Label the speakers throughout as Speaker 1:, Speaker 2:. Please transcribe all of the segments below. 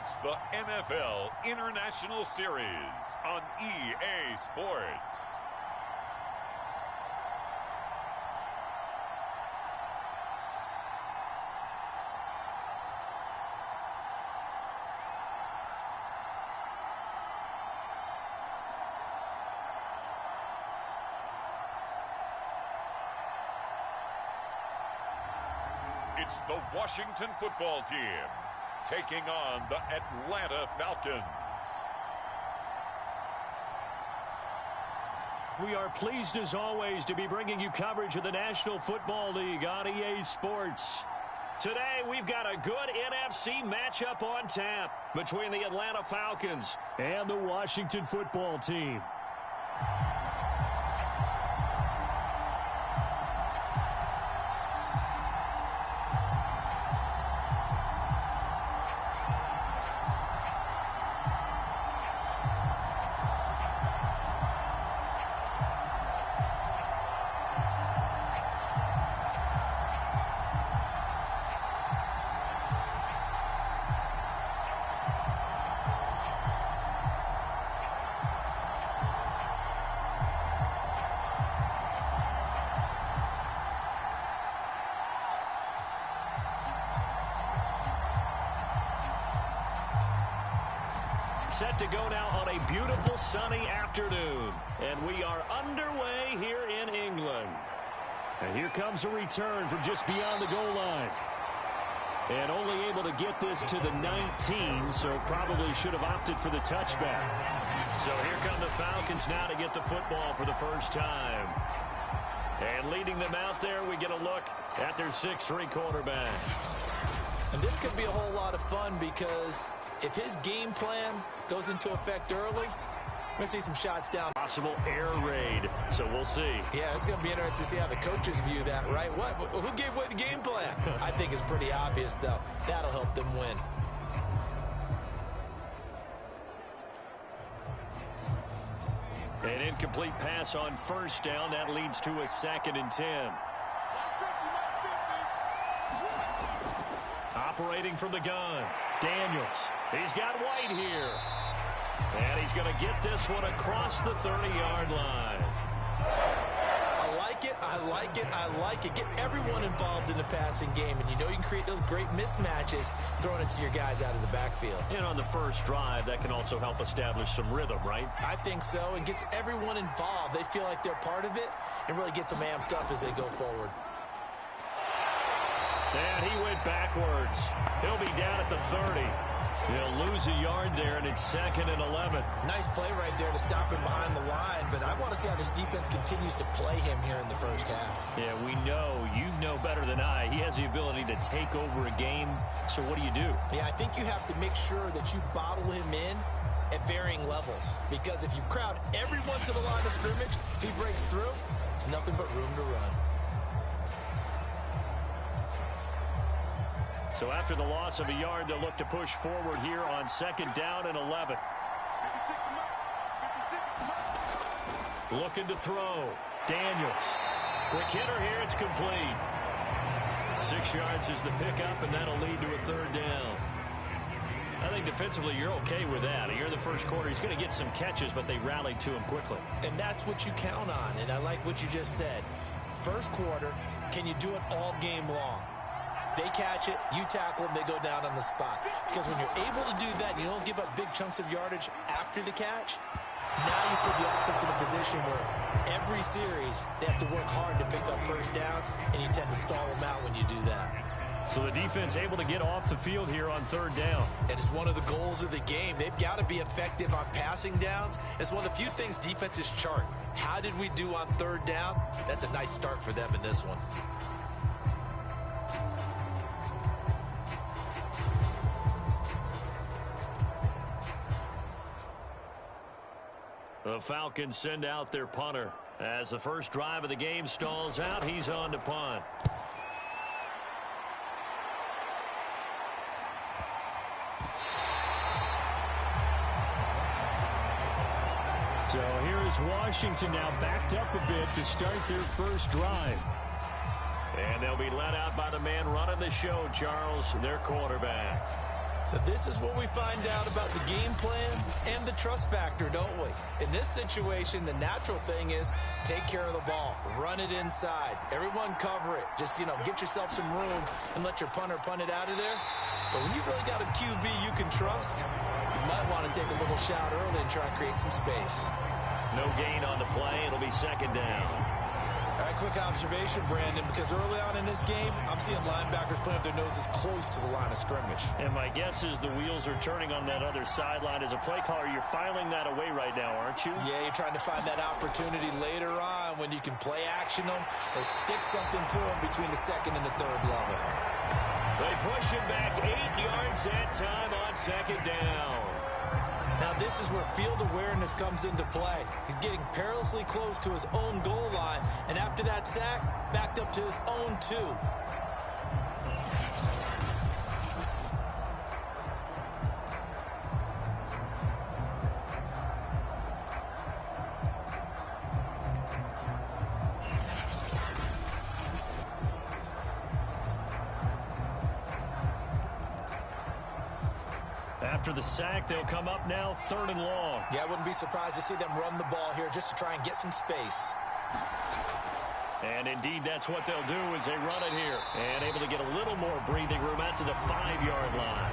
Speaker 1: It's the NFL International Series on EA Sports. It's the Washington football team taking on the Atlanta Falcons.
Speaker 2: We are pleased as always to be bringing you coverage of the National Football League on EA Sports. Today we've got a good NFC matchup on tap between the Atlanta Falcons and the Washington football team. Set to go now on a beautiful sunny afternoon. And we are underway here in England. And here comes a return from just beyond the goal line. And only able to get this to the 19, so probably should have opted for the touchback. So here come the Falcons now to get the football for the first time. And leading them out there, we get a look at their 6'3" quarterback.
Speaker 3: And this could be a whole lot of fun because if his game plan goes into effect early, we're going to see some shots down.
Speaker 2: Possible air raid, so we'll see.
Speaker 3: Yeah, it's going to be interesting to see how the coaches view that, right? Who gave away the game plan? I think it's pretty obvious, though. That'll help them win.
Speaker 2: An incomplete pass on first down. That leads to a 2nd and 10. Operating from the gun, Daniels. He's got White here. And he's going to get this one across the 30-yard line.
Speaker 3: I like it, I like it, I like it. Get everyone involved in the passing game. And you know you can create those great mismatches throwing it to your guys out of the backfield.
Speaker 2: And on the first drive, that can also help establish some rhythm, right?
Speaker 3: I think so. And gets everyone involved. They feel like they're part of it and really gets them amped up as they go forward.
Speaker 2: And he went backwards. He'll be down at the 30. He'll lose a yard there, and it's 2nd and 11.
Speaker 3: Nice play right there to stop him behind the line, but I want to see how this defense continues to play him here in the first half.
Speaker 2: Yeah, we know, you know better than I, he has the ability to take over a game, so what do you do?
Speaker 3: Yeah, I think you have to make sure that you bottle him in at varying levels, because if you crowd everyone to the line of scrimmage, if he breaks through, there's nothing but room to run.
Speaker 2: So after the loss of a yard, they'll look to push forward here on 2nd down and 11. Looking to throw. Daniels. Quick hitter here. It's complete. 6 yards is the pickup, and that'll lead to a 3rd down. I think defensively you're okay with that. Here in the first quarter, he's going to get some catches, but they rallied to him quickly.
Speaker 3: And that's what you count on, and I like what you just said. First quarter, can you do it all game long? They catch it, you tackle them, they go down on the spot. Because when you're able to do that, you don't give up big chunks of yardage after the catch, now you put the offense in a position where every series they have to work hard to pick up first downs, and you tend to stall them out when you do that.
Speaker 2: So the defense able to get off the field here on 3rd down.
Speaker 3: And it's one of the goals of the game. They've got to be effective on passing downs. It's one of the few things defenses chart. How did we do on 3rd down? That's a nice start for them in this one.
Speaker 2: The Falcons send out their punter. As the first drive of the game stalls out, he's on to punt. So here is Washington now backed up a bit to start their first drive. And they'll be led out by the man running the show, Charles, their quarterback.
Speaker 3: So this is where we find out about the game plan and the trust factor, don't we? In this situation, the natural thing is take care of the ball, run it inside, everyone cover it. Just, get yourself some room and let your punter punt it out of there. But when you really got a QB you can trust, you might want to take a little shot early and try and create some space.
Speaker 2: No gain on the play. It'll be second down.
Speaker 3: All right, quick observation, Brandon, because early on in this game, I'm seeing linebackers playing with their noses close to the line of scrimmage.
Speaker 2: And my guess is the wheels are turning on that other sideline. As a play caller, you're filing that away right now, aren't you?
Speaker 3: Yeah, you're trying to find that opportunity later on when you can play action them or stick something to them between the second and the third level.
Speaker 2: They push him back 8 yards that time on second down.
Speaker 3: Now this is where field awareness comes into play. He's getting perilously close to his own goal line, and after that sack, backed up to his own 2.
Speaker 2: After the sack, they'll come up now 3rd and long.
Speaker 3: Yeah, I wouldn't be surprised to see them run the ball here just to try and get some space.
Speaker 2: And indeed, that's what they'll do as they run it here. And able to get a little more breathing room out to the 5-yard line.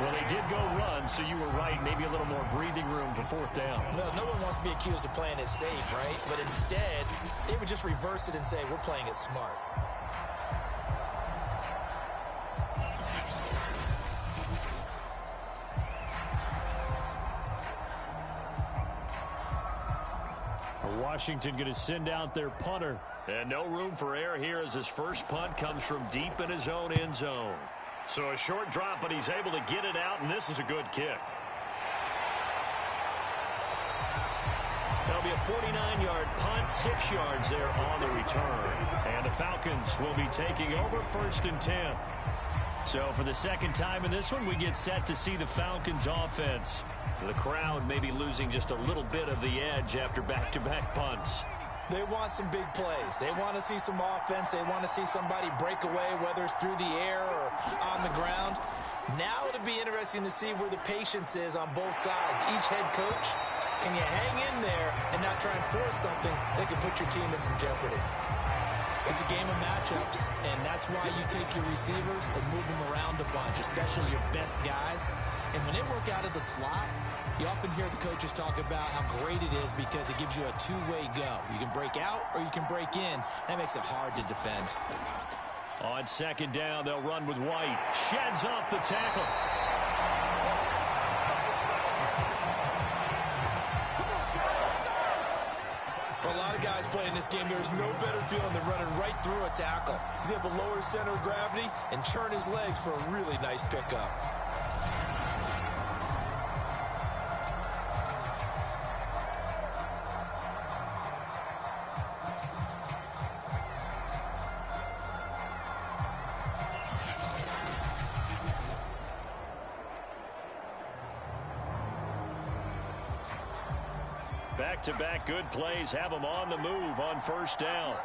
Speaker 2: Well, they did go run, so you were right. Maybe a little more breathing room for 4th down.
Speaker 3: Well, no one wants to be accused of playing it safe, right? But instead, they would just reverse it and say, we're playing it smart.
Speaker 2: Washington going to send out their punter. And no room for error here as his first punt comes from deep in his own end zone. So a short drop, but he's able to get it out, and this is a good kick. That'll be a 49-yard punt, 6 yards there on the return. And the Falcons will be taking over 1st and 10. So for the second time in this one, we get set to see the Falcons offense. The crowd may be losing just a little bit of the edge after back-to-back punts.
Speaker 3: They want some big plays. They want to see some offense. They want to see somebody break away, whether it's through the air or on the ground. Now it'll be interesting to see where the patience is on both sides. Each head coach, can you hang in there and not try and force something that could put your team in some jeopardy? It's a game of matchups, and that's why you take your receivers and move them around a bunch, especially your best guys. And when they work out of the slot, you often hear the coaches talk about how great it is because it gives you a two-way go. You can break out or you can break in. That makes it hard to defend.
Speaker 2: On second down, they'll run with White. Sheds off the tackle.
Speaker 3: For a lot of guys playing this game, there's no better feeling than running right through a tackle. He's able to lower his center of gravity and churn his legs for a really nice pickup.
Speaker 2: Back-to-back good plays have them on the move on first down.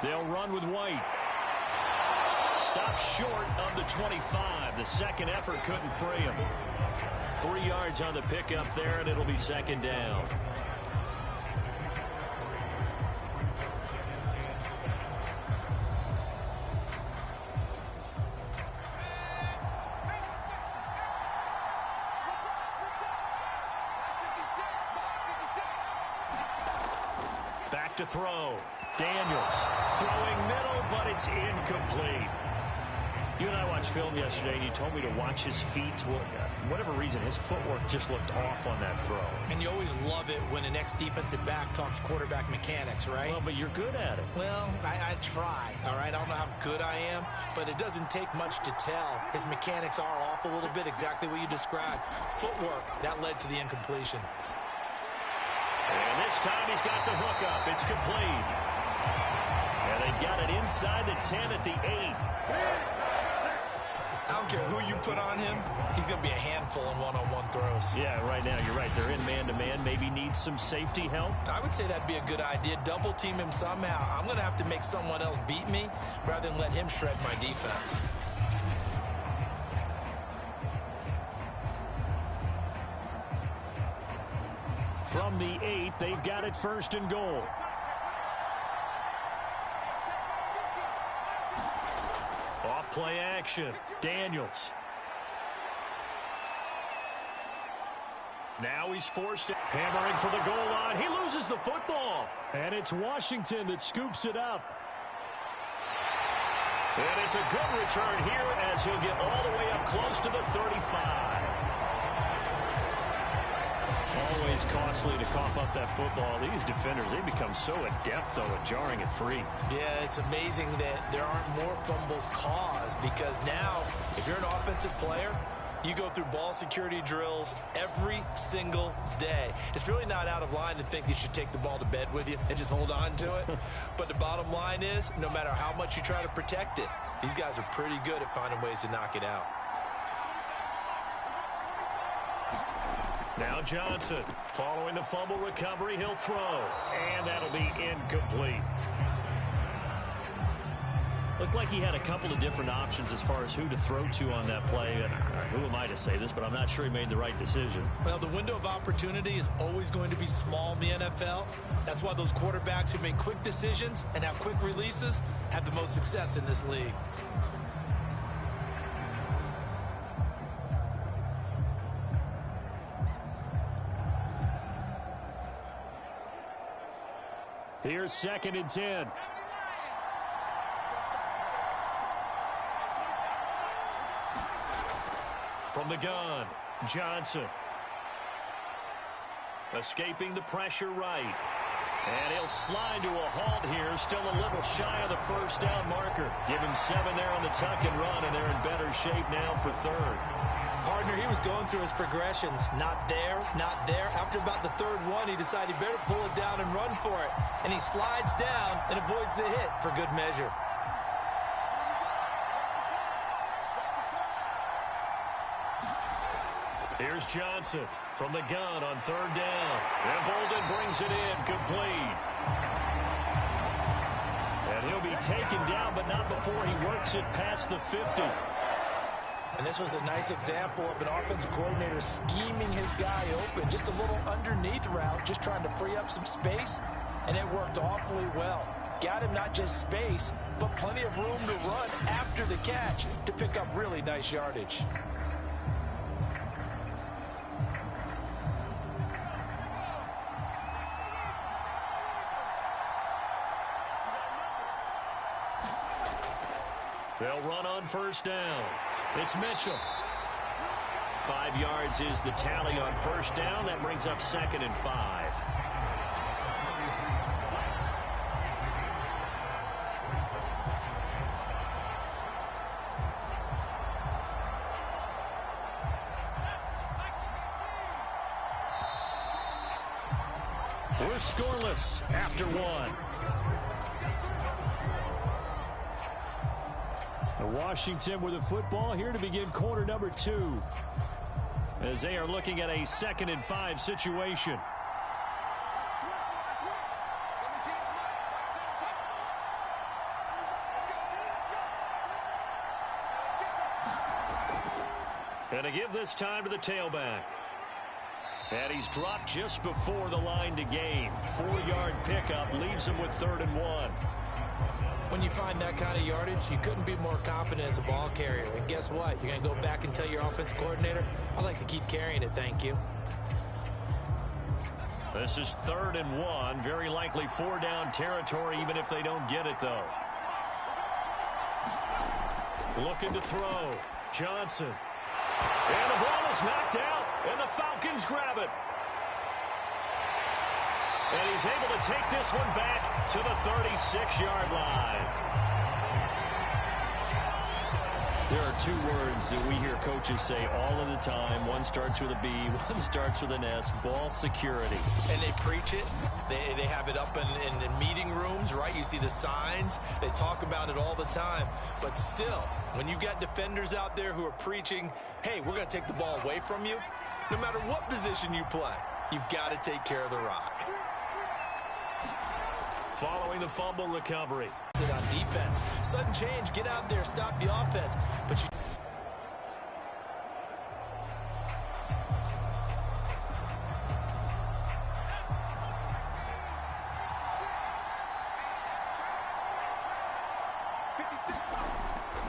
Speaker 2: They'll run with White. Stopped short of the 25. The second effort couldn't free him. 3 yards on the pickup there, and it'll be second down. To throw. Daniels throwing middle, but it's incomplete. You and I watched film yesterday, and you told me to watch his feet. Well, for whatever reason, his footwork just looked off on that throw.
Speaker 3: And you always love it when the next defensive back talks quarterback mechanics, right?
Speaker 2: Well, but you're good at it.
Speaker 3: Well, I try, all right? I don't know how good I am, but it doesn't take much to tell. His mechanics are off a little bit, exactly what you described. Footwork, that led to the incompletion.
Speaker 2: And this time he's got the hook up. It's complete. And they've got it inside the 10 at the 8.
Speaker 3: I don't care who you put on him, he's going to be a handful in one-on-one throws.
Speaker 2: Yeah, right now, you're right. They're in man-to-man. Maybe need some safety help.
Speaker 3: I would say that'd be a good idea. Double team him somehow. I'm going to have to make someone else beat me rather than let him shred my defense.
Speaker 2: From the 8, they've got it 1st and goal. Off play action. Daniels. Now he's forced it. Hammering for the goal line. He loses the football. And it's Washington that scoops it up. And it's a good return here as he'll get all the way up close to the 35. Always costly to cough up that football. These defenders, they become so adept, though, at jarring it free.
Speaker 3: Yeah, it's amazing that there aren't more fumbles caused because now, if you're an offensive player, you go through ball security drills every single day. It's really not out of line to think you should take the ball to bed with you and just hold on to it. But the bottom line is, no matter how much you try to protect it, these guys are pretty good at finding ways to knock it out.
Speaker 2: Now Johnson, following the fumble recovery, he'll throw. And that'll be incomplete. Looked like he had a couple of different options as far as who to throw to on that play. And who am I to say this, but I'm not sure he made the right decision.
Speaker 3: Well, the window of opportunity is always going to be small in the NFL. That's why those quarterbacks who make quick decisions and have quick releases have the most success in this league.
Speaker 2: Here's 2nd and 10. From the gun, Johnson. Escaping the pressure right. And he'll slide to a halt here. Still a little shy of the 1st down marker. Give him 7 there on the tuck and run, and they're in better shape now for 3rd.
Speaker 3: Partner, he was going through his progressions. Not there, not there. After about the 3rd one, he decided he better pull it down and run for it. And he slides down and avoids the hit for good measure.
Speaker 2: Here's Johnson from the gun on 3rd down. And Bolden brings it in, complete. And he'll be taken down, but not before he works it past the 50.
Speaker 3: And this was a nice example of an offensive coordinator scheming his guy open. Just a little underneath route, just trying to free up some space, and it worked awfully well. Got him not just space, but plenty of room to run after the catch to pick up really nice yardage.
Speaker 2: They'll run on 1st down. It's Mitchell. 5 yards is the tally on 1st down. That brings up 2nd and 5. We're scoreless after 1. Washington with the football here to begin quarter number 2. As they are looking at a 2nd and 5 situation. And to give this time to the tailback. And he's dropped just before the line to gain. 4-yard pickup leaves him with 3rd and 1.
Speaker 3: When you find that kind of yardage, you couldn't be more confident as a ball carrier. And guess what? You're going to go back and tell your offensive coordinator, I'd like to keep carrying it, thank you.
Speaker 2: This is 3rd and 1. Very likely 4-down territory, even if they don't get it, though. Looking to throw. Johnson. And the ball is knocked out, and the Falcons grab it. And he's able to take this one back to the 36-yard line. There are two words that we hear coaches say all of the time. One starts with a B, one starts with an S, ball security.
Speaker 3: And they preach it. They have it up in meeting rooms, right? You see the signs. They talk about it all the time. But still, when you've got defenders out there who are preaching, hey, we're going to take the ball away from you, no matter what position you play, you've got to take care of the rock.
Speaker 2: Following the fumble recovery.
Speaker 3: On defense, sudden change, get out there, stop the offense. But you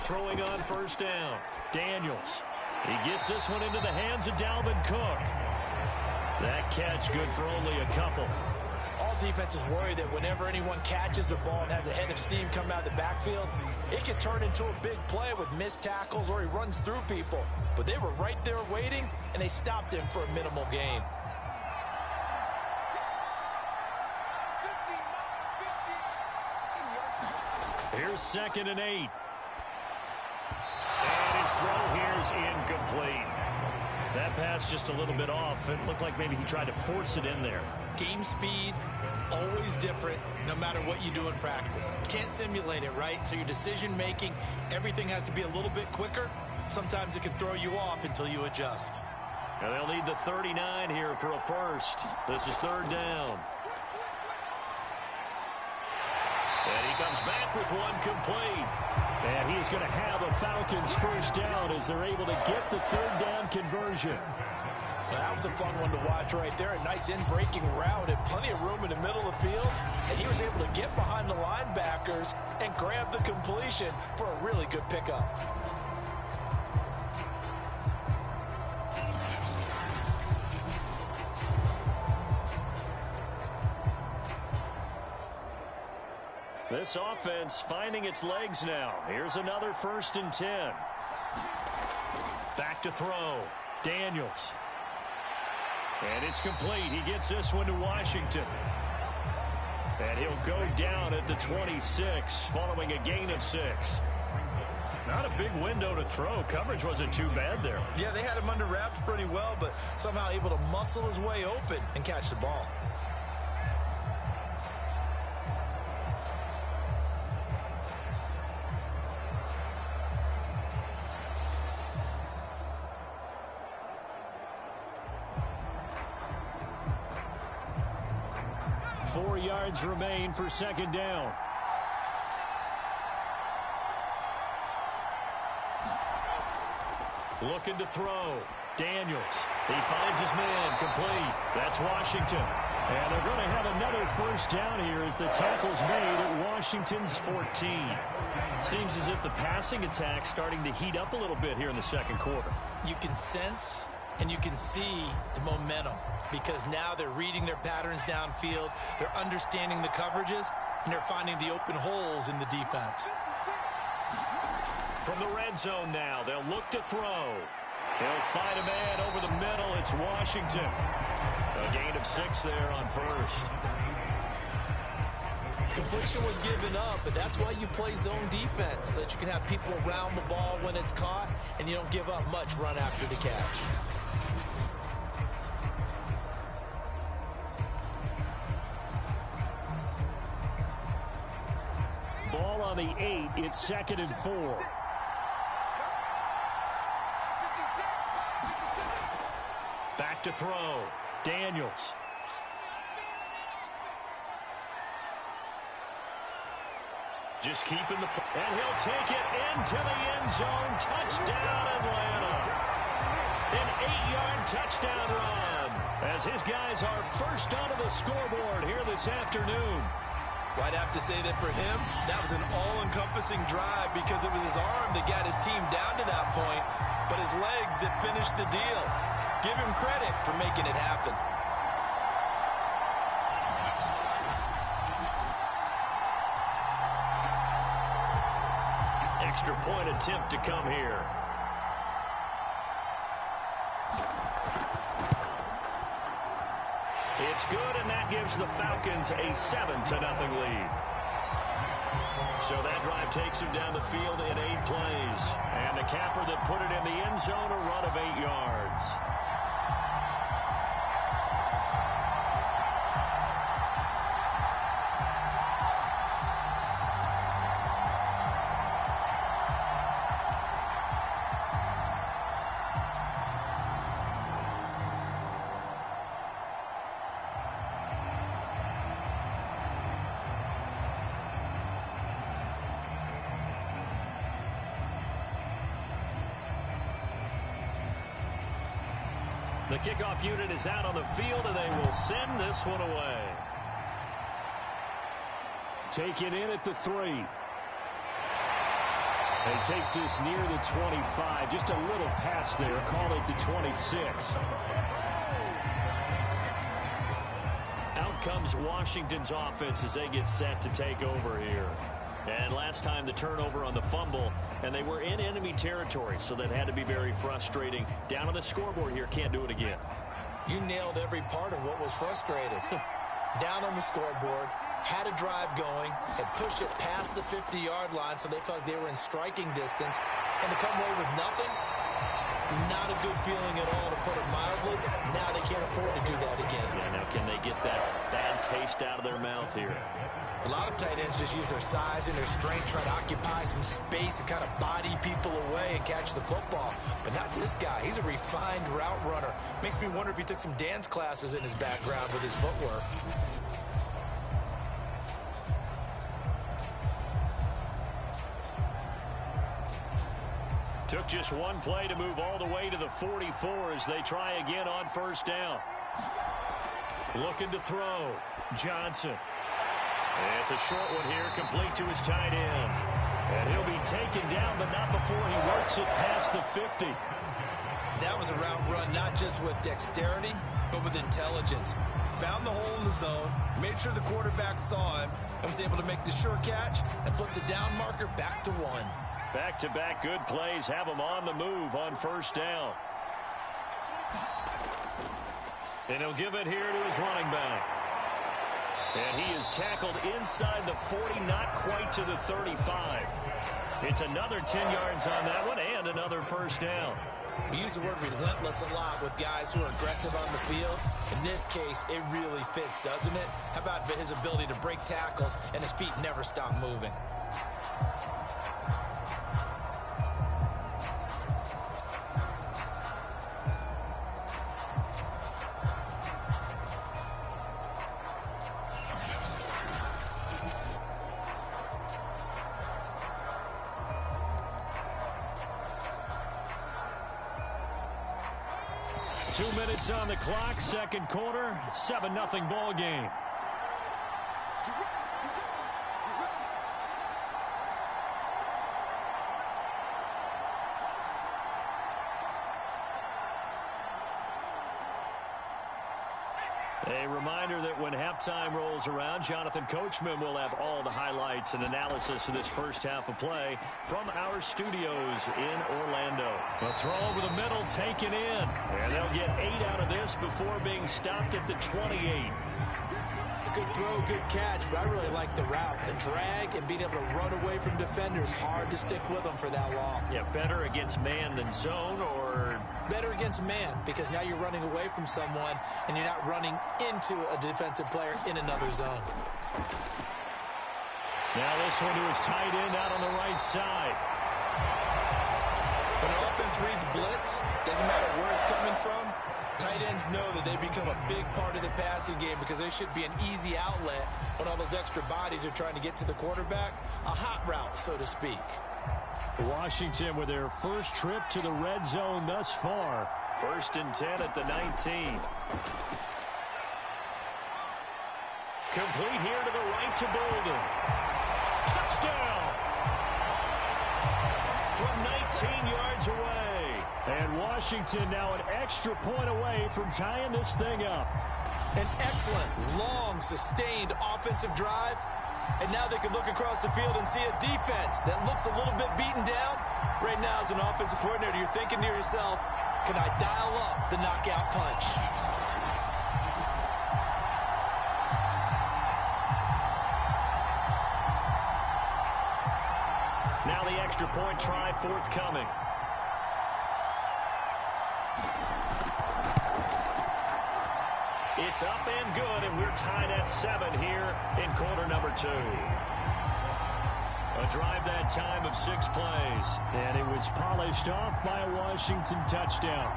Speaker 2: throwing on first down. Daniels. He gets this one into the hands of Dalvin Cook. That catch good for only a couple.
Speaker 3: all defenses worry that whenever anyone catches the ball and has a head of steam coming out of the backfield, it can turn into a big play with missed tackles or he runs through people. But they were right there waiting, and they stopped him for a minimal gain.
Speaker 2: Here's 2nd and 8. And his throw here is incomplete. That pass just a little bit off. It looked like maybe he tried to force it in there.
Speaker 3: Game speed, always different, no matter what you do in practice. You can't simulate it, right? So your decision-making, everything has to be a little bit quicker. Sometimes it can throw you off until you adjust.
Speaker 2: Now they'll need the 39 here for a first. This is 3rd down. And he comes back with one complete. And he is going to have a Falcons first down as they're able to get the 3rd down conversion.
Speaker 3: Well, that was a fun one to watch right there. A nice in-breaking route and plenty of room in the middle of the field. And he was able to get behind the linebackers and grab the completion for a really good pickup.
Speaker 2: This offense finding its legs now. Here's another 1st and 10. Back to throw. Daniels. And it's complete. He gets this one to Washington. And he'll go down at the 26 following a gain of 6. Not a big window to throw. Coverage wasn't too bad there.
Speaker 3: Yeah, they had him under wraps pretty well, but somehow able to muscle his way open and catch the ball.
Speaker 2: Yards remain for 2nd down. Looking to throw. Daniels. He finds his man. Complete. That's Washington. And they're going to have another first down here as the tackle's made at Washington's 14. Seems as if the passing attack's starting to heat up a little bit here in the 2nd quarter.
Speaker 3: You can sense and you can see the momentum because now they're reading their patterns downfield, they're understanding the coverages, and they're finding the open holes in the defense.
Speaker 2: From the red zone now, they'll look to throw. He'll find a man over the middle. It's Washington. A gain of 6 there on 1st.
Speaker 3: Completion was given up, but that's why you play zone defense, so that you can have people around the ball when it's caught, and you don't give up much run after the catch.
Speaker 2: Ball on the 8. It's 2nd and 4. Back to throw. Daniels. Just keeping the... And he'll take it into the end zone. Touchdown, Atlanta. An 8-yard touchdown run as his guys are first onto the scoreboard here this afternoon.
Speaker 3: Well, I'd have to say that for him, that was an all-encompassing drive because it was his arm that got his team down to that point, but his legs that finished the deal. Give him credit for making it happen.
Speaker 2: Extra point attempt to come here. It's good, and that gives the Falcons a 7-0 lead. So that drive takes him down the field in 8 plays. And the capper that put it in the end zone, a run of 8 yards. The kickoff unit is out on the field, and they will send this one away. Taken in at the 3. And takes this near the 25. Just a little pass there. Call it the 26. Out comes Washington's offense as they get set to take over here. And last time the turnover on the fumble, and they were in enemy territory, so that had to be very frustrating. Down on the scoreboard here, can't do it again.
Speaker 3: You nailed every part of what was frustrated. Down on the scoreboard, had a drive going, had pushed it past the 50-yard line, so they felt like they were in striking distance, and to come away with nothing, not a good feeling at all, to put it mildly. Now they can't afford to do that again.
Speaker 2: Yeah, now can they get that bad taste out of their mouth here?
Speaker 3: A lot of tight ends just use their size and their strength, try to occupy some space and kind of body people away and catch the football. But not this guy. He's a refined route runner. Makes me wonder if he took some dance classes in his background with his footwork.
Speaker 2: Took just one play to move all the way to the 44 as they try again on first down. Looking to throw. Johnson. It's a short one here, complete to his tight end. And he'll be taken down, but not before he works it past the 50.
Speaker 3: That was a route run not just with dexterity, but with intelligence. Found the hole in the zone, made sure the quarterback saw him, and was able to make the sure catch and flip the down marker back to 1.
Speaker 2: Back-to-back good plays have him on the move on first down. And he'll give it here to his running back. And he is tackled inside the 40, not quite to the 35. It's another 10 yards on that one and another first down.
Speaker 3: We use the word relentless a lot with guys who are aggressive on the field. In this case, it really fits, doesn't it? How about his ability to break tackles and his feet never stop moving?
Speaker 2: On the clock, second quarter, 7-0 ball game. A reminder that when halftime rolls around, Jonathan Coachman will have all the highlights and analysis of this first half of play from our studios in Orlando. A throw over the middle taken in, and they'll get 8 out of this before being stopped at the 28.
Speaker 3: Good throw, good catch, but I really like the route. The drag and being able to run away from defenders, hard to stick with them for that long.
Speaker 2: Yeah, better against man than zone, or
Speaker 3: better against man, because now you're running away from someone and you're not running into a defensive player in another zone.
Speaker 2: Now this one to his tight end out on the right side.
Speaker 3: When an offense reads blitz, doesn't matter where it's coming from, tight ends know that they become a big part of the passing game because they should be an easy outlet when all those extra bodies are trying to get to the quarterback. A hot route, so to speak.
Speaker 2: Washington with their first trip to the red zone thus far. 1st and 10 at the 19. Complete here to the right to Bolden. Touchdown! From 19 yards away. And Washington now an extra point away from tying this thing up.
Speaker 3: An excellent, long, sustained offensive drive. And now they can look across the field and see a defense that looks a little bit beaten down. Right now, as an offensive coordinator, you're thinking to yourself, can I dial up the knockout punch?
Speaker 2: the extra point try forthcoming. It's up and good, and we're tied at 7 here in quarter number 2. A drive that time of 6 plays.
Speaker 4: And it was polished off by a Washington touchdown.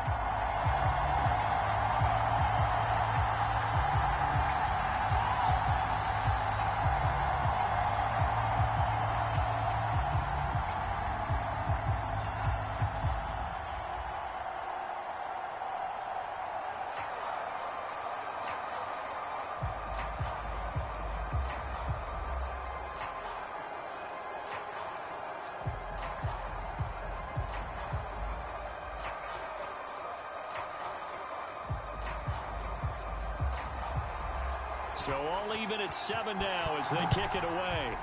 Speaker 2: So all even at 7 now as they kick it away.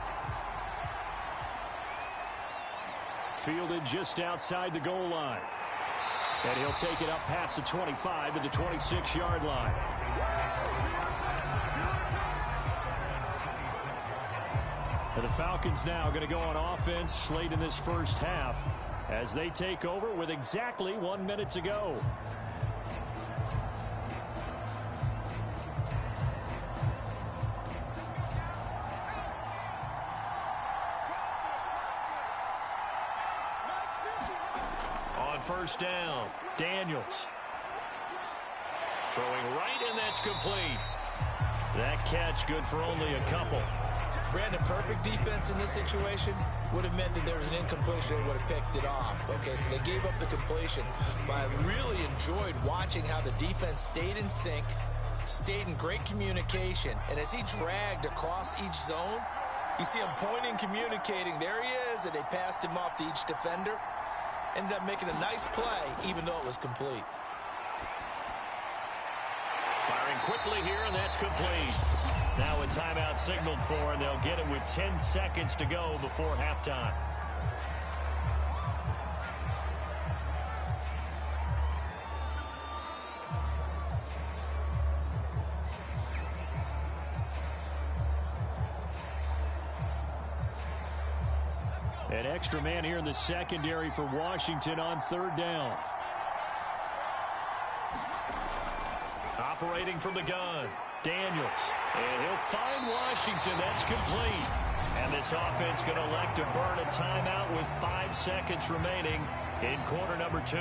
Speaker 4: Fielded just outside the goal line. And he'll take it up past the 25 to the 26-yard line. And the Falcons now going to go on offense late in this first half as they take over with exactly 1 minute to go.
Speaker 2: First down, Daniels. Throwing right, and that's complete. That catch good for only a couple.
Speaker 3: Brandon, perfect defense in this situation would have meant that there was an incompletion. They would have picked it off. Okay, so they gave up the completion. But I really enjoyed watching how the defense stayed in sync, stayed in great communication. And as he dragged across each zone, you see him pointing, communicating. There he is, and they passed him off to each defender. Ended up making a nice play, even though it was complete.
Speaker 2: Firing quickly here, and that's complete. Now a timeout signaled for, and they'll get it with 10 seconds to go before halftime.
Speaker 4: An extra man here in the secondary for Washington on 3rd down.
Speaker 2: Operating from the gun, Daniels. And he'll find Washington. That's complete. And this offense going to elect to burn a timeout with 5 seconds remaining in quarter number 2.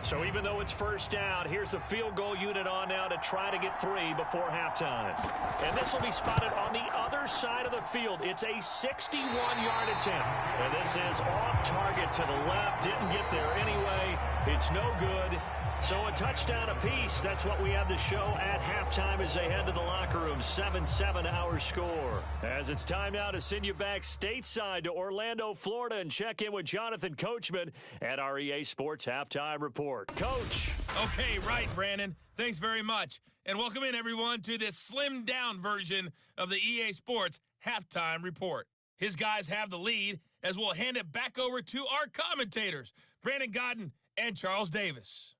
Speaker 2: So even though it's first down, here's the field goal unit on now to try to get 3 before halftime. And this will be spotted on the other side of the field. It's a 61-yard attempt. And this is off target to the left. Didn't get there anyway. It's no good. So a touchdown apiece. That's what we have to show at halftime as they head to the locker room. 7-7 our score. As it's time now to send you back stateside to Orlando, Florida, and check in with Jonathan Coachman at our EA Sports Halftime Report. Coach.
Speaker 5: Okay, right, Brandon. Thanks very much. And welcome in, everyone, to this slimmed-down version of the EA Sports Halftime Report. His guys have the lead as we'll hand it back over to our commentators, Brandon Gaudin and Charles Davis.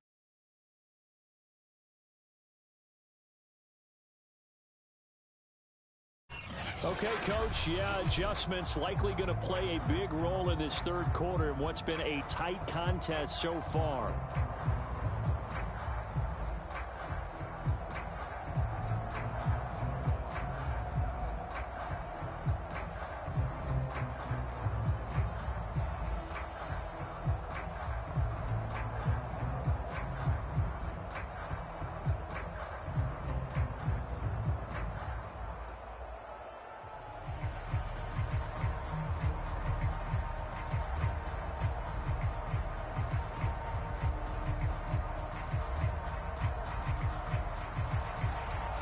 Speaker 4: Okay, Coach, adjustments likely going to play a big role in this third quarter in what's been a tight contest so far.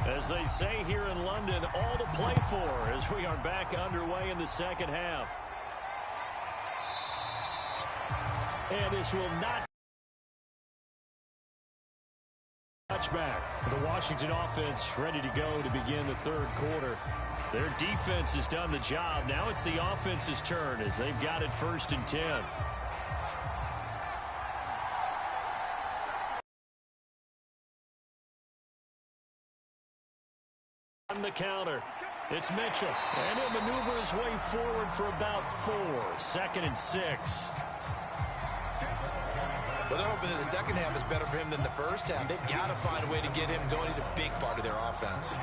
Speaker 4: As they say here in London, all to play for as we are back underway in the second half. And this will not touchback. The Washington offense ready to go to begin the third quarter. Their defense has done the job. Now it's the offense's turn as they've got it 1st and 10.
Speaker 2: On the counter, it's Mitchell. And he'll maneuver his way forward for about 4. 2nd and 6.
Speaker 3: Well, they're hoping that the second half is better for him than the first half. They've got to find a way to get him going. He's a big part of their offense.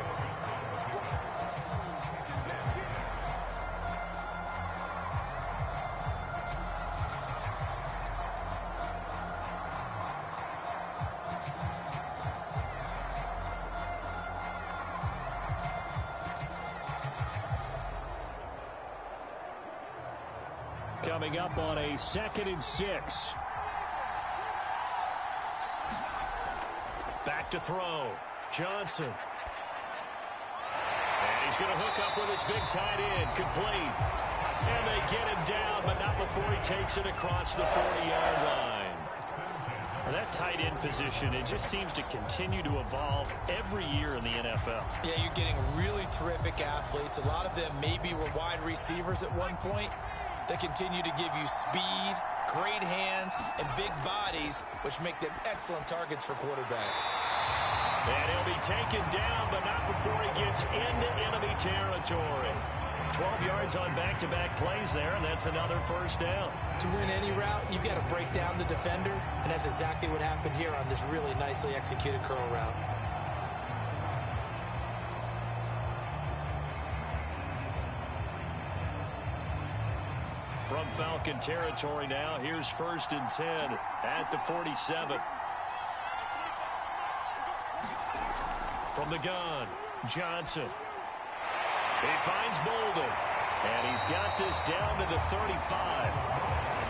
Speaker 2: Coming up on a 2nd and 6. Back to throw. Johnson. And he's going to hook up with his big tight end. Complete. And they get him down, but not before he takes it across the 40-yard line. And that tight end position, it just seems to continue to evolve every year in the NFL.
Speaker 3: Yeah, you're getting really terrific athletes. A lot of them maybe were wide receivers at one point. They continue to give you speed, great hands, and big bodies, which make them excellent targets for quarterbacks.
Speaker 2: And he'll be taken down, but not before he gets into enemy territory. 12 yards on back-to-back plays there, and that's another first down.
Speaker 3: To win any route, you've got to break down the defender, and that's exactly what happened here on this really nicely executed curl route.
Speaker 2: From Falcon territory now, here's 1st and 10 at the 47. From the gun, Johnson. He finds Bolden, and he's got this down to the 35.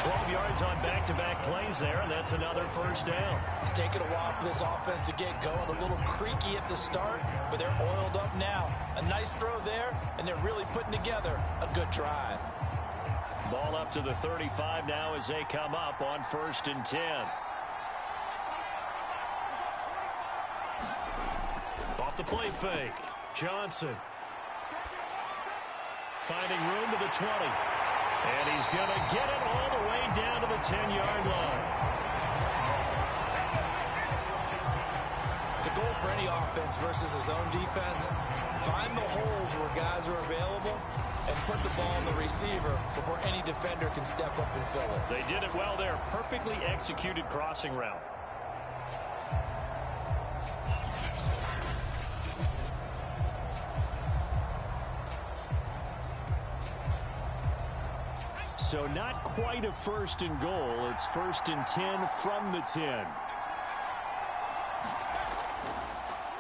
Speaker 2: 12 yards on back-to-back plays there, and that's another first down.
Speaker 3: It's taken a while for this offense to get going. A little creaky at the start, but they're oiled up now. A nice throw there, and they're really putting together a good drive.
Speaker 2: Ball up to the 35 now as they come up on 1st and 10. Off the play fake. Johnson. Finding room to the 20. And he's going to get it all the way down to the 10-yard line.
Speaker 3: The goal for any offense versus his own defense, find the holes where guys are available and put the ball in the receiver before any defender can step up and fill it.
Speaker 2: They did it well there. Perfectly executed crossing route. So not quite a 1st and goal. It's 1st and 10 from the 10.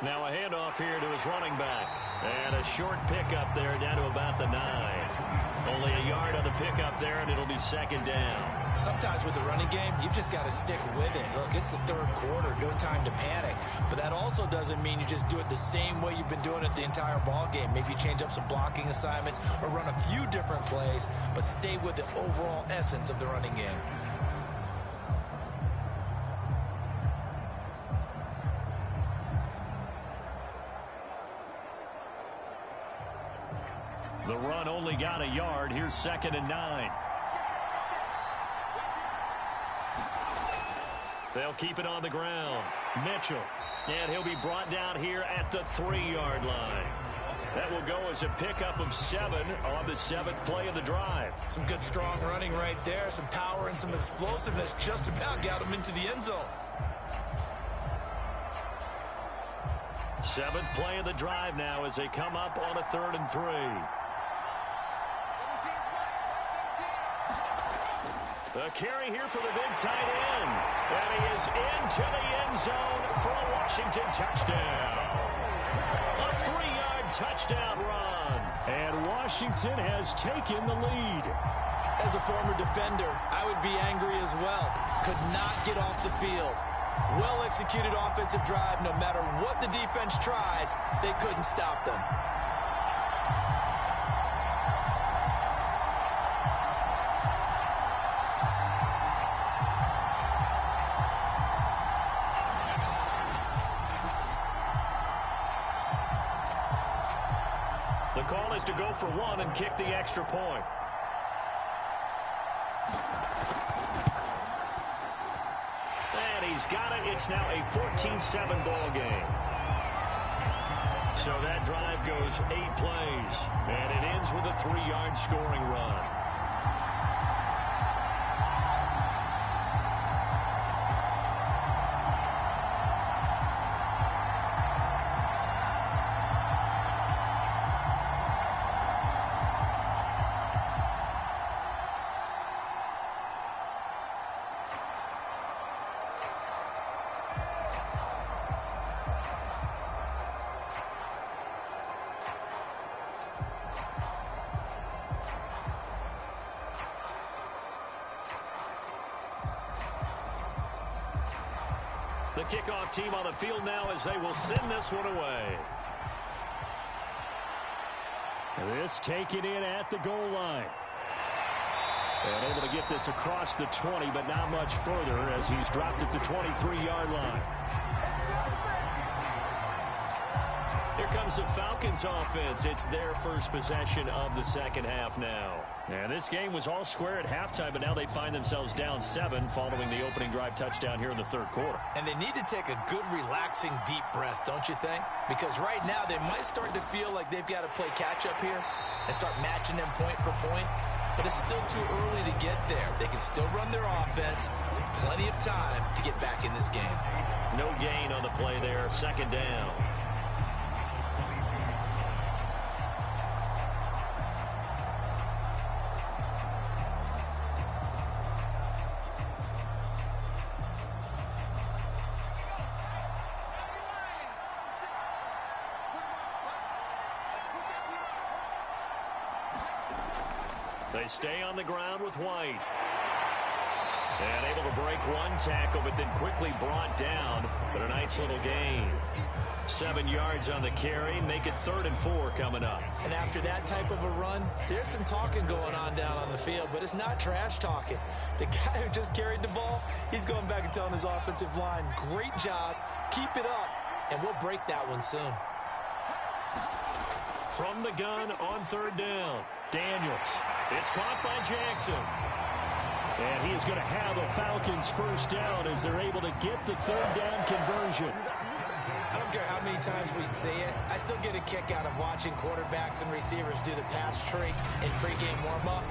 Speaker 2: Now a handoff here to his running back. And a short pickup there down to about the 9. Only a yard on the pickup there, and it'll be 2nd down.
Speaker 3: Sometimes with the running game, you've just got to stick with it. Look, it's the 3rd quarter, no time to panic. But that also doesn't mean you just do it the same way you've been doing it the entire ball game. Maybe change up some blocking assignments or run a few different plays, but stay with the overall essence of the running game.
Speaker 2: The run only got a yard. Here's 2nd and 9. They'll keep it on the ground. Mitchell. And he'll be brought down here at the 3-yard line. That will go as a pickup of 7 on the 7th play of the drive.
Speaker 3: Some good strong running right there. Some power and some explosiveness just about got him into the end zone.
Speaker 2: 7th play of the drive now as they come up on a 3rd and 3. The carry here for the big tight end. And he is into the end zone for a Washington touchdown. A 3-yard touchdown run. And Washington has taken the lead.
Speaker 3: As a former defender, I would be angry as well. Could not get off the field. Well-executed offensive drive. No matter what the defense tried, they couldn't stop them.
Speaker 2: The call is to go for 1 and kick the extra point. And he's got it. It's now a 14-7 ball game. So that drive goes 8 plays, and it ends with a 3-yard scoring run. The kickoff team on the field now as they will send this one away.
Speaker 4: This taken in at the goal line. And able to get this across the 20, but not much further as he's dropped at the 23-yard line.
Speaker 2: Here comes the Falcons offense. It's their first possession of the second half now.
Speaker 4: And this game was all square at halftime, but now they find themselves down 7 following the opening drive touchdown here in the third quarter.
Speaker 3: And they need to take a good, relaxing, deep breath, don't you think? Because right now they might start to feel like they've got to play catch-up here and start matching them point for point. But it's still too early to get there. They can still run their offense. Plenty of time to get back in this game.
Speaker 2: No gain on the play there. Second down. They stay on the ground with White. And able to break one tackle, but then quickly brought down. But a nice little gain. 7 yards on the carry. Make it 3rd and 4 coming up.
Speaker 3: And after that type of a run, there's some talking going on down on the field, but it's not trash talking. The guy who just carried the ball, he's going back and telling his offensive line, great job, keep it up, and we'll break that one soon.
Speaker 2: From the gun on 3rd down, Daniels. It's caught by Jackson.
Speaker 4: And he is going to have a Falcons first down as they're able to get the 3rd down conversion.
Speaker 3: I don't care how many times we say it, I still get a kick out of watching quarterbacks and receivers do the pass trick in pregame warm-up.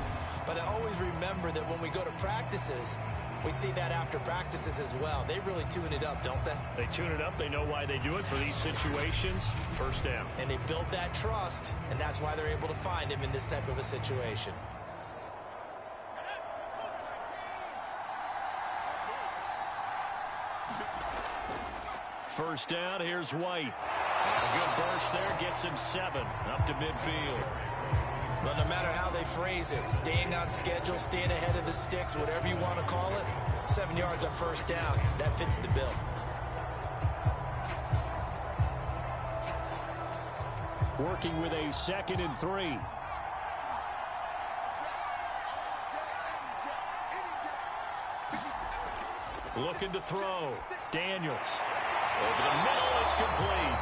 Speaker 3: But I always remember that when we go to practices, we see that after practices as well. They really tune it up, don't they?
Speaker 2: They tune it up. They know why they do it for these situations. First down.
Speaker 3: And they build that trust, and that's why they're able to find him in this type of a situation.
Speaker 2: First down, here's White. A good burst there, gets him 7 up to midfield.
Speaker 3: But no matter how they phrase it, staying on schedule, staying ahead of the sticks, whatever you want to call it, 7 yards on first down, that fits the bill.
Speaker 4: Working with a 2nd and 3.
Speaker 2: Looking to throw. Daniels. Over the middle, it's complete.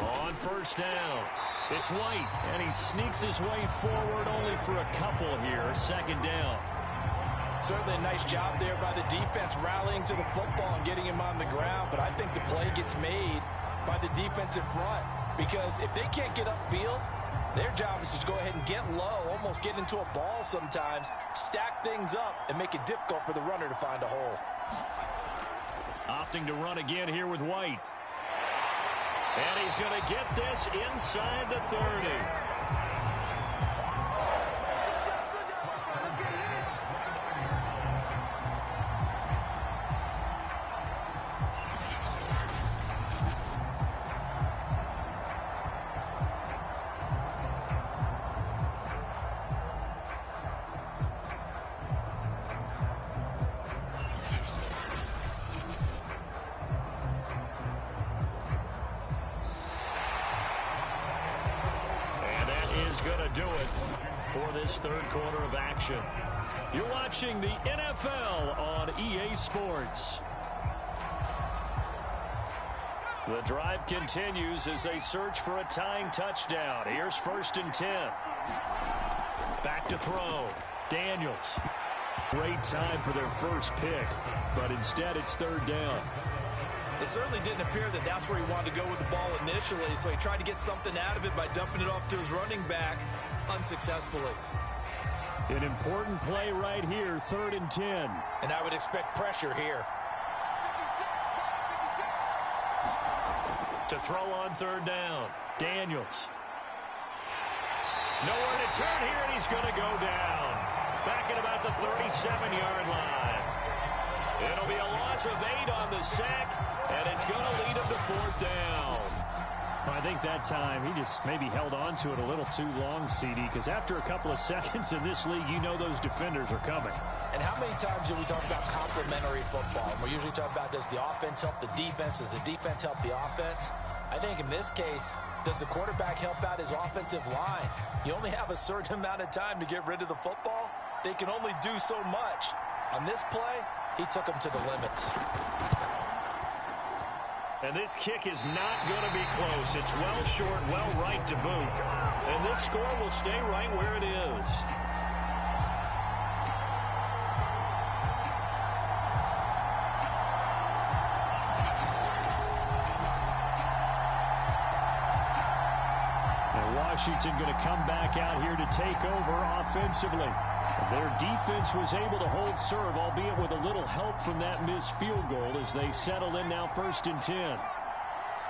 Speaker 2: On first down. It's White, and he sneaks his way forward only for a couple here. 2nd down.
Speaker 3: Certainly a nice job there by the defense rallying to the football and getting him on the ground, but I think the play gets made by the defensive front because if they can't get upfield, their job is to go ahead and get low, almost get into a ball sometimes, stack things up, and make it difficult for the runner to find a hole.
Speaker 2: Opting to run again here with White. And he's going to get this inside the 30. Going to do it for this third quarter of action. You're watching the NFL on EA Sports. The drive continues as they search for a tying touchdown. Here's 1st and 10. Back to throw. Daniels. Great time for their first pick, but instead it's 3rd down.
Speaker 3: It certainly didn't appear that that's where he wanted to go with the ball initially, so he tried to get something out of it by dumping it off to his running back unsuccessfully.
Speaker 2: An important play right here, 3rd and 10.
Speaker 3: And I would expect pressure here.
Speaker 2: To throw on 3rd down. Daniels. Nowhere to turn here, and he's going to go down. Back at about the 37-yard line. It'll be a loss of 8 on the sack, and it's going to lead him to 4th down.
Speaker 4: I think that time he just maybe held on to it a little too long, CD, because after a couple of seconds in this league, you know those defenders are coming.
Speaker 3: And how many times do we talk about complementary football? We're usually talking about, does the offense help the defense? Does the defense help the offense? I think in this case, does the quarterback help out his offensive line? You only have a certain amount of time to get rid of the football. They can only do so much. On this play, he took them to the limits.
Speaker 2: And this kick is not going to be close. It's well short, well right to boot. And this score will stay right where it is.
Speaker 4: And Washington going to come back out here to take over offensively. Their defense was able to hold serve, albeit with a little help from that missed field goal as they settle in now 1st and 10.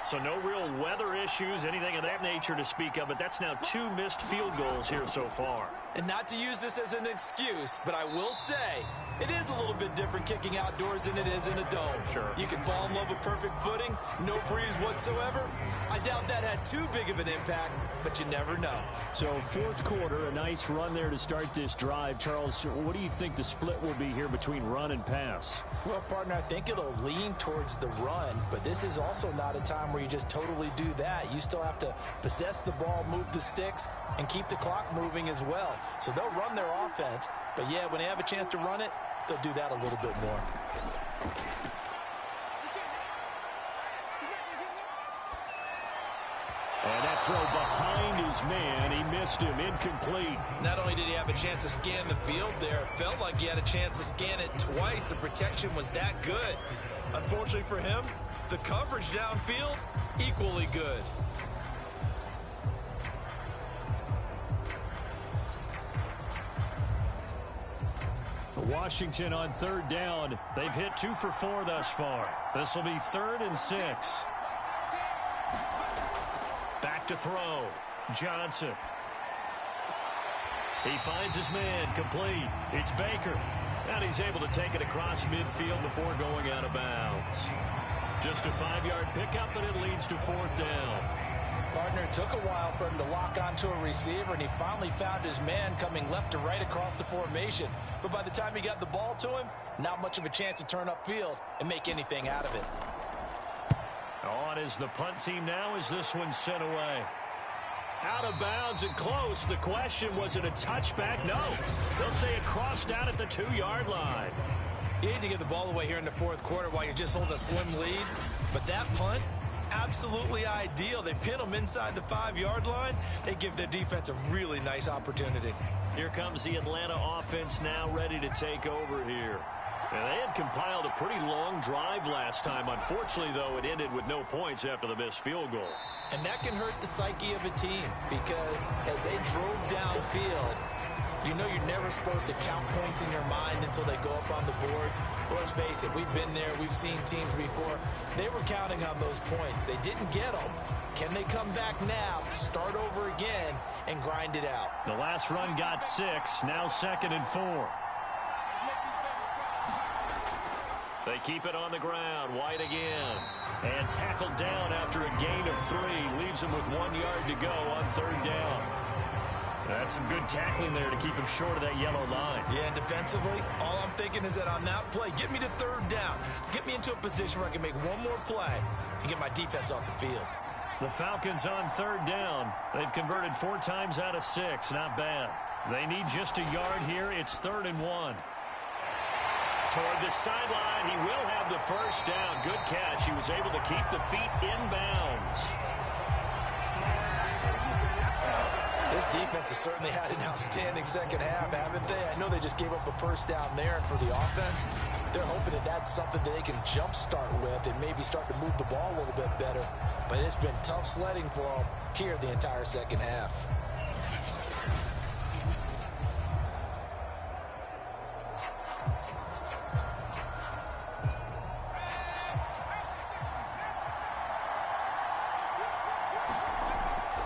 Speaker 2: So no real weather issues, anything of that nature to speak of, but that's now 2 missed field goals here so far.
Speaker 3: And not to use this as an excuse, but I will say it is a little bit different kicking outdoors than it is in a dome.
Speaker 2: Sure.
Speaker 3: You can fall in love with perfect footing, no breeze whatsoever. I doubt that had too big of an impact, but you never know.
Speaker 4: So 4th quarter, a nice run there to start this drive. Charles, what do you think the split will be here between run and pass?
Speaker 3: Well, partner, I think it'll lean towards the run, but this is also not a time where you just totally do that. You still have to possess the ball, move the sticks, and keep the clock moving as well. So they'll run their offense, but yeah, when they have a chance to run it, they'll do that a little bit more.
Speaker 4: And that throw behind his man, he missed him, incomplete.
Speaker 3: Not only did he have a chance to scan the field there, it felt like he had a chance to scan it twice. The protection was that good. Unfortunately for him, the coverage downfield, equally good.
Speaker 4: Washington on 3rd down.
Speaker 2: They've hit 2 for 4 thus far. This will be 3rd and 6. Back to throw. Johnson. He finds his man, complete. It's Baker. And he's able to take it across midfield before going out of bounds. Just a 5-yard pickup, but it leads to 4th down.
Speaker 3: Partner, it took a while for him to lock onto a receiver, and he finally found his man coming left to right across the formation. But by the time he got the ball to him, not much of a chance to turn upfield and make anything out of it.
Speaker 2: On is the punt team now as this one's sent away. Out of bounds and close. The question, was it a touchback? No. They'll say it crossed out at the 2-yard line.
Speaker 3: You need to get the ball away here in the 4th quarter while you're just holding a slim lead. But that punt, absolutely ideal. They pin them inside the 5-yard line. They give their defense a really nice opportunity.
Speaker 2: Here comes the Atlanta offense now ready to take over here. And they had compiled a pretty long drive last time. Unfortunately, though, it ended with no points after the missed field goal.
Speaker 3: And that can hurt the psyche of a team because as they drove downfield, you know you're never supposed to count points in your mind until they go up on the board. But let's face it, we've been there. We've seen teams before. They were counting on those points. They didn't get them. Can they come back now, start over again, and grind it out?
Speaker 2: The last run got 6. Now 2nd and 4. They keep it on the ground. White again. And tackled down after a gain of 3. Leaves him with 1 yard to go on 3rd down. That's some good tackling there to keep him short of that yellow line.
Speaker 3: Yeah, and defensively, all I'm thinking is that on that play, get me to 3rd down. Get me into a position where I can make one more play and get my defense off the field.
Speaker 2: The Falcons on 3rd down. They've converted 4 times out of 6. Not bad.
Speaker 4: They need just a yard here. It's 3rd and 1. Toward the sideline, he will have the first down. Good catch. He was able to keep the feet in bounds.
Speaker 3: This defense has certainly had an outstanding second half, haven't they? I know they just gave up a first down there, and for the offense, they're hoping that that's something that they can jumpstart with and maybe start to move the ball a little bit better. But it's been tough sledding for them here the entire second half.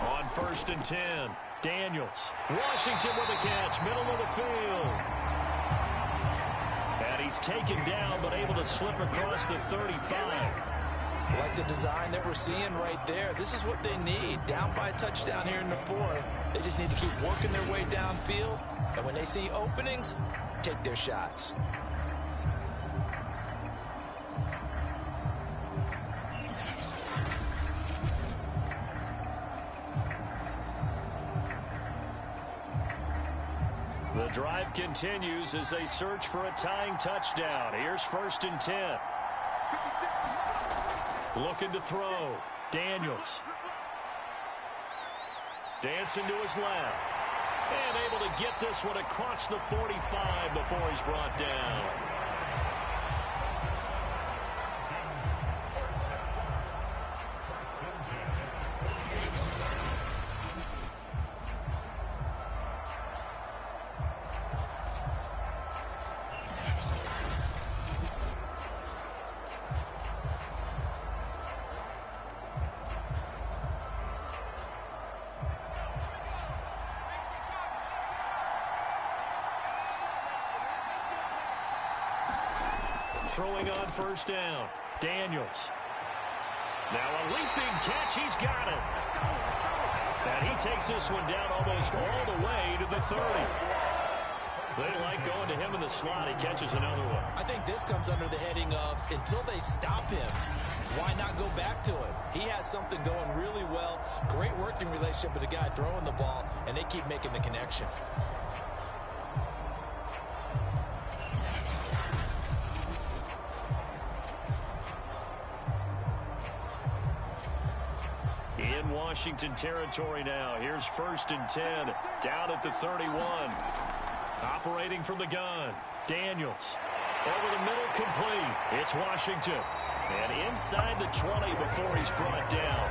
Speaker 4: On 1st and 10, Daniels. Washington with a catch, middle of the field. And he's taken down, but able to slip across the 35.
Speaker 3: Like the design that we're seeing right there. This is what they need. Down by a touchdown here in the 4th. They just need to keep working their way downfield. And when they see openings, take their shots.
Speaker 4: The drive continues as they search for a tying touchdown. Here's 1st and 10. Looking to throw. Daniels. Dancing to his left. And able to get this one across the 45 before he's brought down. Throwing on 1st down. Daniels. Now a leaping catch. He's got it. And he takes this one down almost all the way to the 30. They like going to him in the slot. He catches another one.
Speaker 3: I think this comes under the heading of until they stop him, why not go back to it? He has something going really well. Great working relationship with the guy throwing the ball, and they keep making the connection.
Speaker 4: In Washington territory now. Here's 1st and 10. Down at the 31. Operating from the gun. Daniels. Over the middle, complete. It's Washington. And inside the 20 before he's brought down.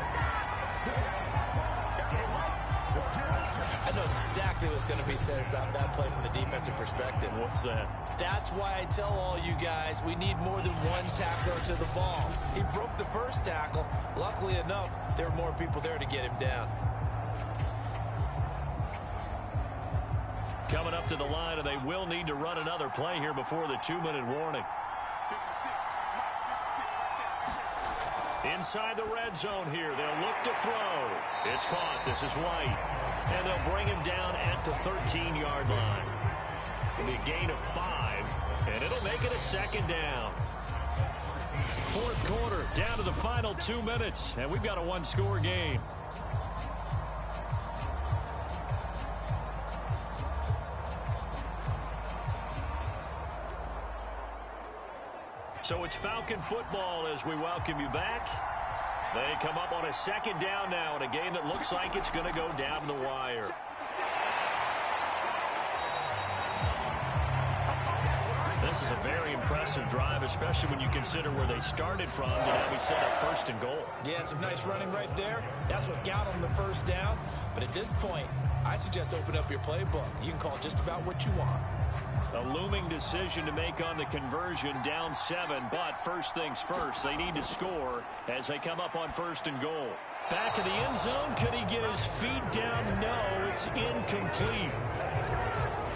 Speaker 3: I know exactly what's going to be said about that play from the defensive perspective.
Speaker 4: What's that?
Speaker 3: That's why I tell all you guys we need more than one tackler to the ball. He broke the first tackle. Luckily enough, there were more people there to get him down.
Speaker 4: Coming up to the line, and they will need to run another play here before the 2-minute warning. Inside the red zone here. They'll look to throw. It's caught. This is White. And they'll bring him down at the 13-yard line. It'll be a gain of 5, and it'll make it a 2nd down. 4th quarter, down to the final 2 minutes, and we've got a 1-score game. So it's Falcon football as we welcome you back. They come up on a 2nd down now in a game that looks like it's going to go down the wire. This is a very impressive drive, especially when you consider where they started from to now be set up 1st and goal.
Speaker 3: Yeah, some nice running right there. That's what got them the first down. But at this point, I suggest open up your playbook. You can call just about what you want.
Speaker 4: A looming decision to make on the conversion, down 7, but first things first, they need to score as they come up on 1st and goal. Back in the end zone, could he get his feet down? No, it's incomplete.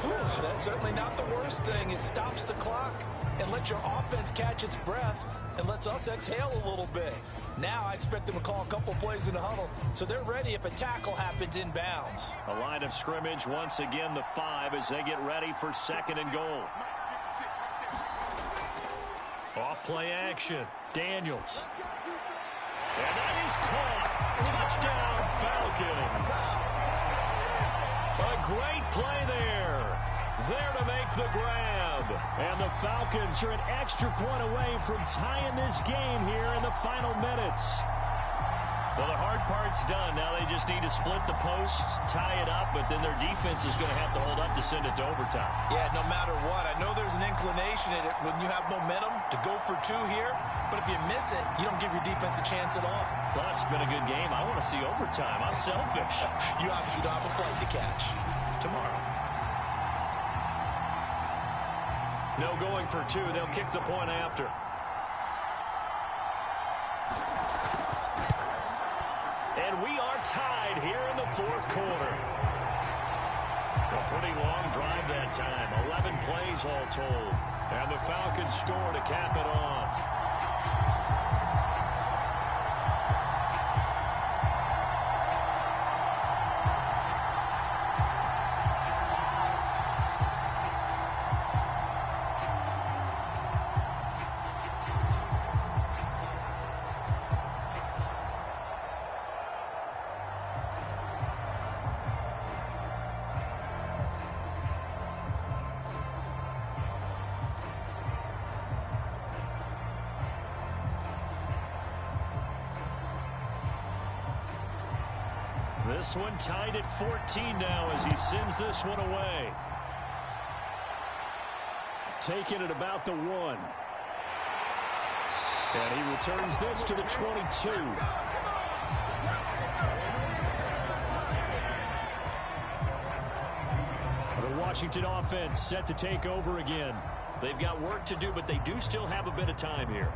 Speaker 3: Whew, that's certainly not the worst thing. It stops the clock and lets your offense catch its breath and lets us exhale a little bit. Now I expect them to call a couple plays in the huddle, so they're ready if a tackle happens inbounds.
Speaker 4: A line of scrimmage, once again the 5 as they get ready for 2nd and goal. Off play action, Daniels. And that is caught. Touchdown, Falcons. A great play there.
Speaker 2: the grab. And the Falcons are an extra point away from tying this game here in the final minutes. Well, the hard part's done. Now they just need to split the posts, tie it up, but then their defense is going to have to hold up to send it to overtime.
Speaker 3: Yeah, no matter what. I know there's an inclination in it when you have momentum to go for two here, but if you miss it, you don't give your defense a chance at all.
Speaker 2: Plus, it's been a good game. I want to see overtime. I'm selfish.
Speaker 3: You obviously don't have a flight to catch.
Speaker 2: Tomorrow. No going for two. They'll kick the point after. And we are tied here in the fourth quarter. A pretty long drive that time. 11 plays all told. And the Falcons score to cap it off. This one tied at 14 now as he sends this one away. Taking it about the 1. And he returns this to the 22. The Washington offense set to take over again. They've got work to do, but they do still have a bit of time here.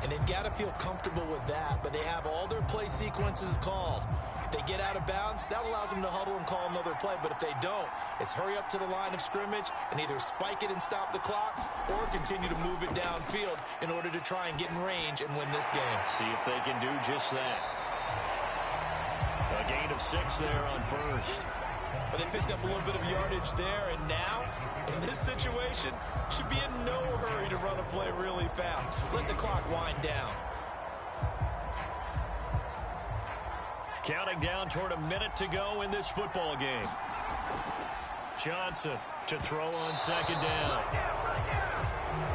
Speaker 3: And they've got to feel comfortable with that, but they have all their play sequences called. If they get out of bounds, that allows them to huddle and call another play. But if they don't, it's hurry up to the line of scrimmage and either spike it and stop the clock or continue to move it downfield in order to try and get in range and win this game.
Speaker 2: See if they can do just that. A gain of 6 there on first.
Speaker 3: But they picked up a little bit of yardage there, and now, in this situation, should be in no hurry to run a play really fast. Let the clock wind down.
Speaker 2: Counting down toward a minute to go in this football game. Johnson to throw on second down.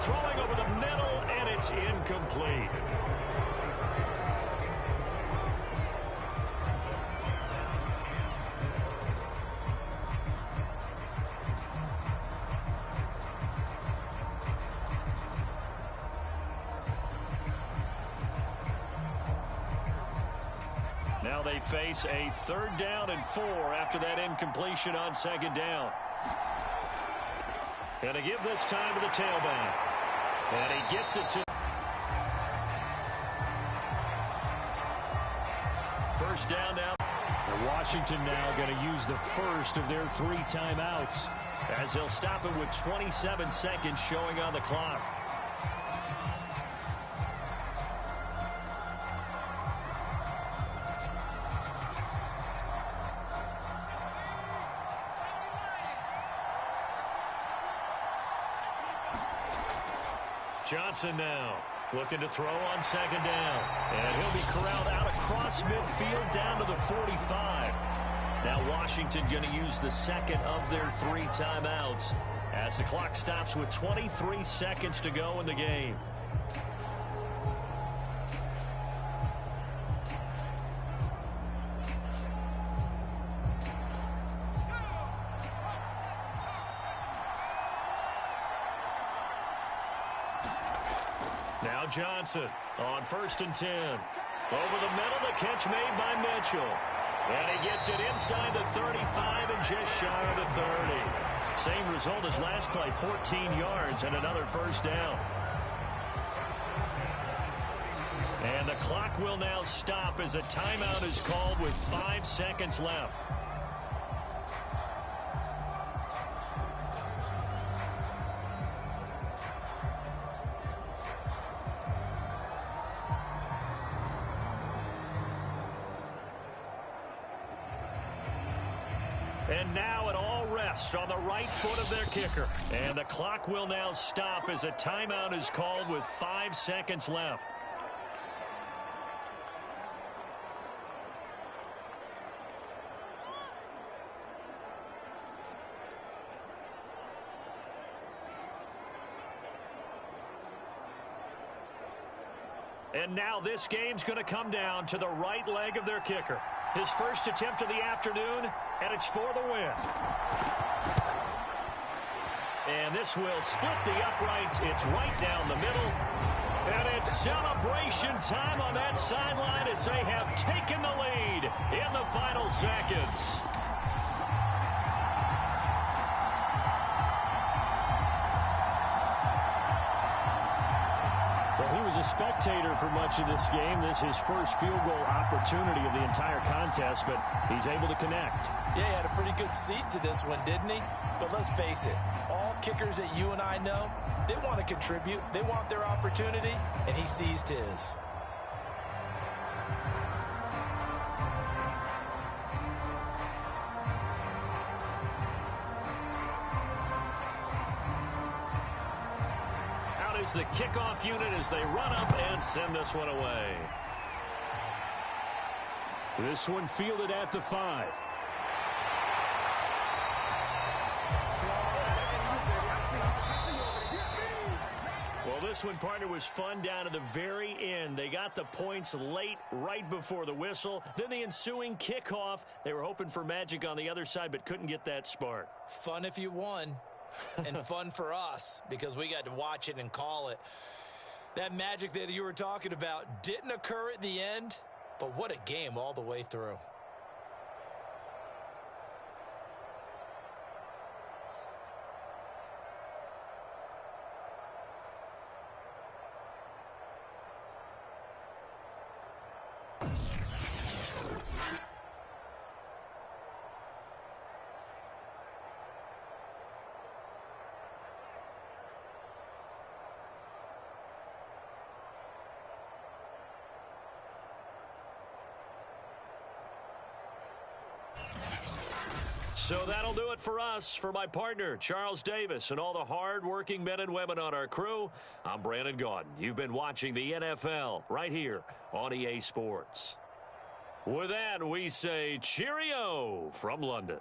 Speaker 2: Throwing over the middle, and it's incomplete. Now they face a 3rd down and 4 after that incompletion on second down. And to give this time to the tailback. And he gets it to... First down now. And Washington now going to use the first of their 3 timeouts as they'll stop it with 27 seconds showing on the clock. Johnson now looking to throw on second down. And he'll be corralled out across midfield down to the 45. Now Washington going to use the second of their 3 timeouts as the clock stops with 23 seconds to go in the game. Now Johnson on 1st and 10. Over the middle, the catch made by Mitchell. And he gets it inside the 35 and just shy of the 30. Same result as last play, 14 yards and another first down. And the clock will now stop as a timeout is called with 5 seconds left. And now it all rests on the right foot of their kicker. And the clock will now stop as a timeout is called with 5 seconds left. And now this game's going to come down to the right leg of their kicker. His first attempt of the afternoon, and it's for the win. And this will split the uprights. It's right down the middle. And it's celebration time on that sideline as they have taken the lead in the final seconds.
Speaker 4: Well, he was a spectator for much of this game. This is his first field goal opportunity of the entire contest, but he's able to connect.
Speaker 3: Yeah, he had a pretty good seat to this one, didn't he? But let's face it, all kickers that you and I know, they want to contribute. They want their opportunity, and he seized his.
Speaker 2: Out is the kickoff unit as they run up and send this one away.
Speaker 4: This one fielded at the 5.
Speaker 2: Well, this one, partner, was fun down to the very end. They got the points late, right before the whistle. Then the ensuing kickoff. They were hoping for magic on the other side, but couldn't get that spark.
Speaker 3: Fun if you won, and fun for us because we got to watch it and call it. That magic that you were talking about didn't occur at the end, but what a game all the way through.
Speaker 2: So that'll do it for us. For my partner, Charles Davis, and all the hard-working men and women on our crew, I'm Brandon Gaudin. You've been watching the NFL right here on EA Sports. With that, we say cheerio from London.